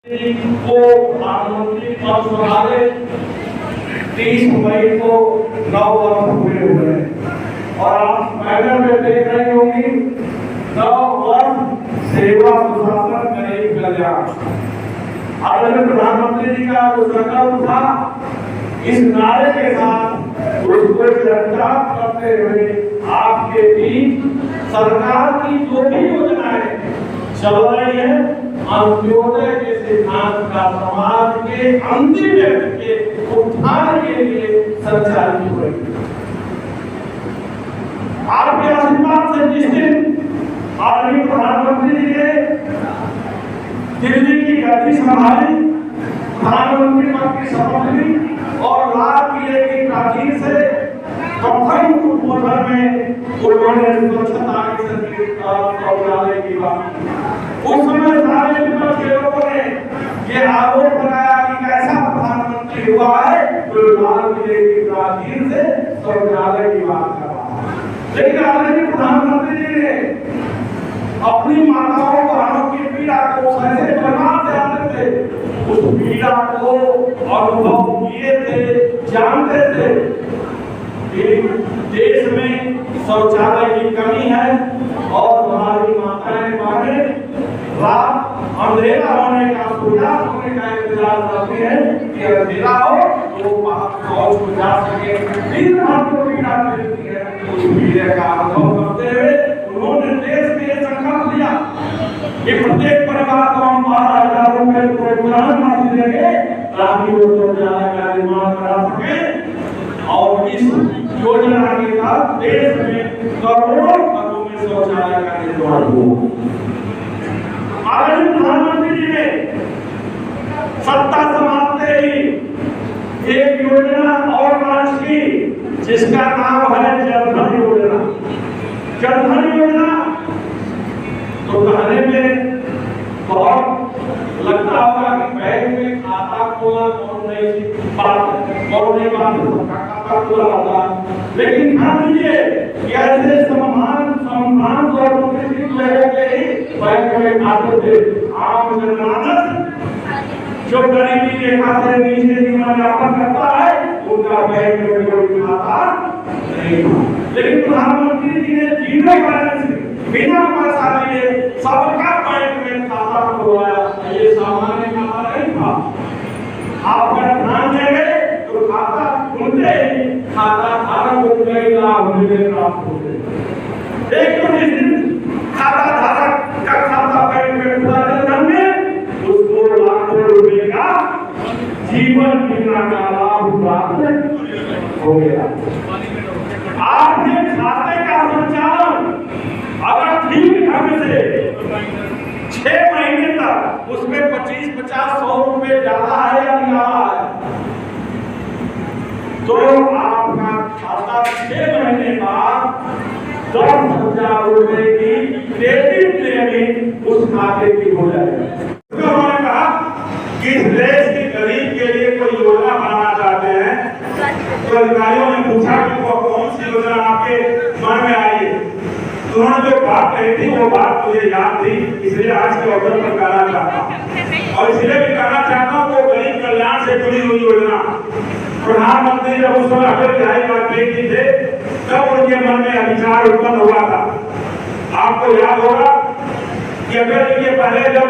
को प्रधानमंत्री पद संभाले 30 मई को 9 वर्ष पूरे हुए और आप मैदान में देख रही होंगी 9 वर्ष सेवा सुशासन गरीब कल्याण। आदरणीय प्रधानमंत्री जी का जो संकल्प था इस नारे के साथ उसको चर्चा करते हुए आपके बीच सरकार की जो भी योजनाएं चल रही है अंत्योदय के सिद्धांत का समाज के अंतिम व्यक्ति के उत्थान के लिए संचालित हो रही है। आपके आशीर्वाद से जिस दिन आदरणीय प्रधानमंत्री जी ने दिल्ली की गद्दी संभाली, प्रधानमंत्री पद की शपथ ली और लाल किले की प्राचीर से प्रथम उद्बोधन में उन्होंने स्वच्छता की शौचालय की बात की। उस समय सारे विपक्ष के लोगों ने ये आरोप लगाया कि कैसा प्रधानमंत्री हुआ है जो लाल किले की प्राचीर से शौचालय की बात कर रहा है। लेकिन आदरणीय प्रधानमंत्री जी ने अपनी माताओं बहनों की पीड़ा को कैसे परिमाण से आते थे उस पीड़ा को अनुभव किए थे, जानते थे कि देश में शौचालय की कमी है और हमारी माताएं बहनें रात अंधेरा होने का सूर्यास्त होने का इंतजार करती है कि अंधेरा हो तो शौच को जा सके। दिन भर को पीड़ा मिलती है उस पीड़े का अनुभव करते हुए उन्होंने देश में ये संकल्प लिया कि प्रत्येक परिवार को हम 12,000 रुपए प्रोत्साहन राशि देंगे ताकि वो शौचालय का निर्माण करा सके और इस योजना के तहत देश में करोड़ों घरों में शौचालय का निर्माण हो। आदरणीय प्रधानमंत्री जी ने सत्ता संभालते ही एक योजना और लॉन्च की जिसका नाम है जन धन योजना। जन धन योजना तो कहने में बहुत लगता होगा कि बैंक में खाता खोलना कौन नहीं बात खाता खोला होगा, लेकिन ध्यान दीजिए कि ऐसे सम्मान और प्रतिष्ठित लोगों के ही बैंक में खाते थे। आम जनमानस जो गरीबी रेखा से नीचे जीवन यापन करता है उनका बैंक में कोई खाता नहीं था। लेकिन प्रधानमंत्री जी ने जीरो बैलेंस बिना पैसा लिए सबका बैंक में खाता खुलवाया। ये सामान्य खाता नहीं था। आप अगर ध्यान देंगे तो खाता खुलते ही खाता धारक को कई लाभ मिलने प्राप्त होते। एक तो जिस दिन खाता धारक का खाता बैंक में खुला जाने उसको लाखों रुपए का जीवन बीमा का लाभ प्राप्त हो गया। आपके खाते का संचालन अगर ठीक ढंग से 6 महीने तक उसमें 25-50-100 रुपए ज्यादा है या नहीं आ रहा है तो आपका खाता 6 महीने बाद 10,000 रुपए की क्रेडिट लिमिट उस खाते की हो जाएगी। उन्होंने कहा कि इस देश के गरीब के लिए कोई योजना बनाना चाहते हैं तो अधिकारियों ने पूछा कि वो कौन सी योजना आपके मन में आई है। उन्होंने जो बात कही थी वो बात मुझे याद थी, इसलिए आज के अवसर पर कहना चाहता हूँ और इसलिए भी कहना चाहता हूँ वो गरीब कल्याण से जुड़ी हुई योजना। प्रधानमंत्री जब उस समय अटल बिहारी वाजपेयी जी थे तब उनके मन में विचार उत्पन्न हुआ था। आपको याद होगा कि अटल जी के पहले जब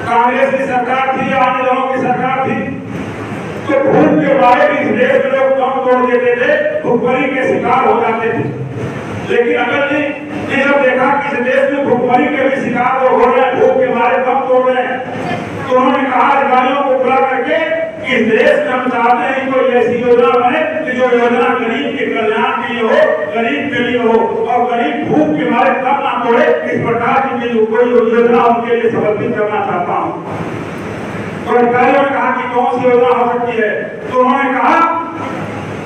कांग्रेस की सरकार थी या अन्य दलों की सरकार थी तो भूख के बारे में इस देश में लोग कम तोड़ देते थे, भूखमरी के शिकार हो जाते थे। लेकिन अटल जी ने जब देखा कि इस देश में भूखमरी के भी शिकार हो रहे हैं, भूख के मारे कम तोड़ रहे हैं तो उन्होंने कहा अधिकारियों को बुला करके इस देश में हम चाहते हैं कोई ऐसी योजना बने कि जो योजना गरीब के कल्याण के लिए हो, गरीब के लिए हो और गरीब भूख के मारे कम ना तोड़े। इस प्रकार की कोई योजना उनके लिए समर्पित करना चाहता हूँ। तो अधिकारियों ने कहा कि कौन सी योजना हो सकती है तो उन्होंने कहा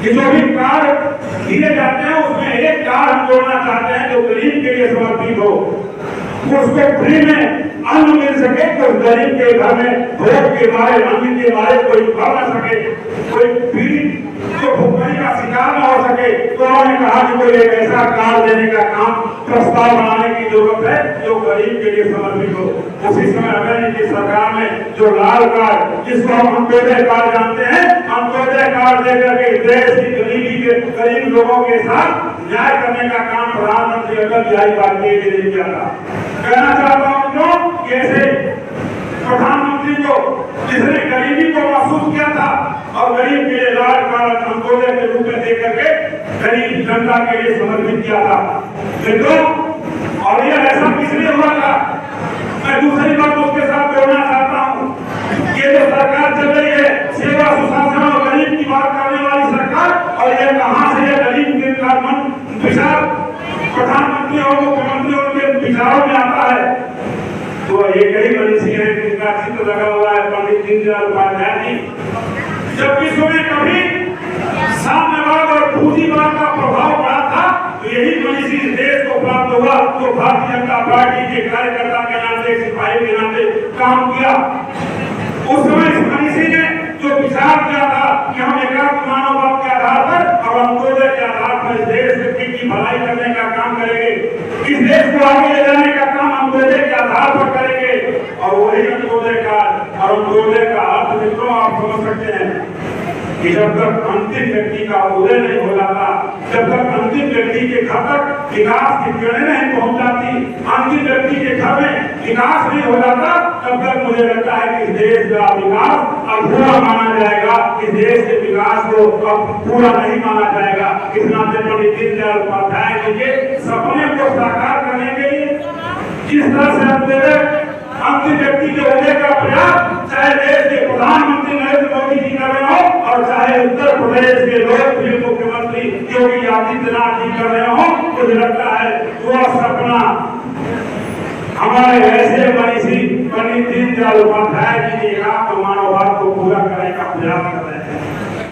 कि जो भी कार्ड दिए जाते हैं उसमें एक कार्ड हम जोड़ना चाहते हैं जो गरीब के लिए समर्पित हो, उसको फ्री में अन्न मिल सके तो गरीब के घर में भूख के मारे अन्न के मारे कोई खा ना सके, कोई पीड़ित जो भुखमरी का शिकार न हो सके, तो उन्होंने कहा कि कोई एक ऐसा कार्ड देने का काम प्रस्ताव बनाने की जरूरत है जो गरीब के लिए समर्पित हो। उसी समय अमेरिका की सरकार ने जो लाल कार्ड, जिसको हम अंत्योदय कार्ड जानते हैं, अंत्योदय कार्ड देकर के देश की गरीब लोगों के साथ न्याय करने का काम प्रधानमंत्री अटल बिहारी वाजपेयी के लिए किया था। कहना चाहता हूँ क्यों, कैसे प्रधानमंत्री को जिसने गरीबी को महसूस किया था और गरीब के लिए लाल कार्ड अंत्योदय के रूप में देकर के गरीब जनता के लिए समर्पित किया था। देखो, और यह ऐसा किसलिए हुआ था, मैं दूसरी बात उसके साथ जोड़ना चाहता हूँ। ये जो सरकार चल रही है, सेवा सुशासन और गरीब की बात करने वाली सरकार, और ये कहां से गरीब के विचार प्रधानमंत्री और मुख्यमंत्री उनके विचारों में आता है। तो एक ही मनीषी है जिनका चित्र लगा हुआ है, पंडित दीनदयाल उपाध्याय जी। जब विश्व में कभी साम्यवाद और पूंजीवाद का प्रभाव पड़ा था, तो यही मनीषी देश को प्राप्त हुआ, तो भारतीय जनता पार्टी के कार्यकर्ता के नाते, सिपाही के नाते काम किया। उस समय इस मनीषी ने जो विचार किया था कि हम एकात्म मानववाद के आधार पर और अंत्योदय के आधार पर इस देश की भलाई करने का काम करेंगे, इस देश को आगे ले जाने का काम अंत्योदय के आधार पर करेंगे। और वही अंत्योदय का और अंत्योदय का अर्थ मित्रों आप समझ सकते हैं कि जब तक अंतिम व्यक्ति का उदय नहीं हो जाता, जब तक अंतिम व्यक्ति के घर तक विकास की किरणें नहीं पहुंच जाती, अंतिम व्यक्ति के घर में विकास नहीं हो जाता, तब तक मुझे लगता है कि इस देश का विकास अधूरा माना जाएगा, इस देश के विकास को अब पूरा नहीं माना जाएगा। इस नाते पंडित दीनदयाल उपाध्याय जी के सपने को साकार करने के लिए जिस तरह से अंत्योदय अंतिम व्यक्ति के उदय का प्रयास, चाहे देश के प्रधानमंत्री नरेंद्र मोदी जी कर रहे हो और चाहे उत्तर प्रदेश के लोकप्रिय मुख्यमंत्री योगी आदित्यनाथ जी कर रहे हो, मुझे लगता है वह सपना हमारे ऐसे मनीषी पंडित दीनदयाल उपाध्याय जी के एकात्म मानववाद को पूरा करने का प्रयास